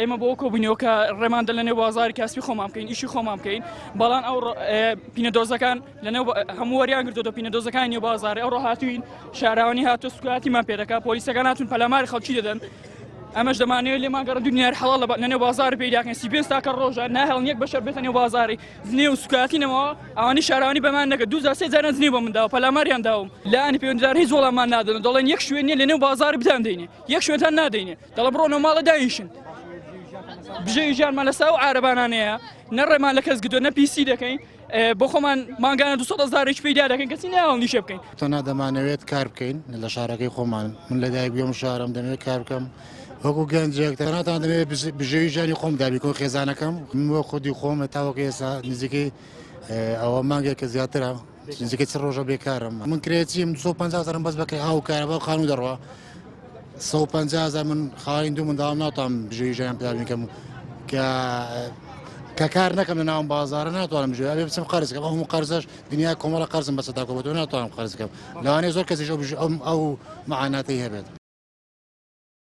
ئێمە بۆ کۆبوونیەوە کە ڕێماندە لە نێو بازاری کاسبی خۆمان بکەین ئیشی خۆمان بکەین بەڵام ئەو پینەدۆزەکان لە نێو هەموو وەریان گرتووە پینەدۆزەکان نێو بازارێ ئەوڕۆ هاتوین شارەوانی هاتووە سوکاتیمان پێ دەکات پۆلیسەکان هاتوون پەلاماری خەڵکی دەدەن ئەمەش دەمانەوێت لێمان گەڕە دنیای حەڵال لە نێو بازار پێداکەین سیبێن تاکە ڕۆژە ناهێڵن یەک بەشەر بێتە نێو بازاری زنێ و سوکاتینەوە ئەوانی شارەوانی بەمان نەکە دوو سێ جاران زنێ بۆ منداوە پەلاماریان داوم لایەنی پەیوەندیدار هیچ وەڵامان نادەن دەڵێن یەک شوێن نیە لە نێو بازاری بدان دەینێ یەک شوێنتان نادەینێ دەڵێ بڕۆنەوە ماڵە داینشن بژێوی ژیانمان لەسا و عارەبانانەیە نەڕێمان لە کەس گدۆ نە پیسی دەکەین بۆ خۆمان ماگانە 200,000 پیدا دەکەین کەسی ناوەڵنی شێ بکەین تەنها دەمانەوێت کار بکەین لە شارەکەی خۆمان من لە دایک بێم شارم دەمەوێت کار بکەم وەکو گەنجێک تەناتان دەمەوێت بژێوی ژیانی خۆم دابیکۆ خێزانەکەم وە خودی خۆم تاوەکە ئێستا نزیکەی ئەوە مانگێک کە زیاترە نزیکەی چ ڕۆژە بێکارم من کرێتیم 250,000 بەس بکەی ئاو کارەبا خانوو دەڕوا 150,000 من خاین دوو منداڵم ناتوانم بژێوی ژیان پیاکەم کە کار نەکەم لە ناوم بازارە ناتوانم ژێ ئەبێ بچم قەرز بکەم هەموو قەرزەش دنیا کۆمەڵە قەرزم بەسەدا کۆبێتەوە ناتوانم قەرز بکەم لەوانەیە زۆر کەسیش ئەو مەعاناتەی هەبێت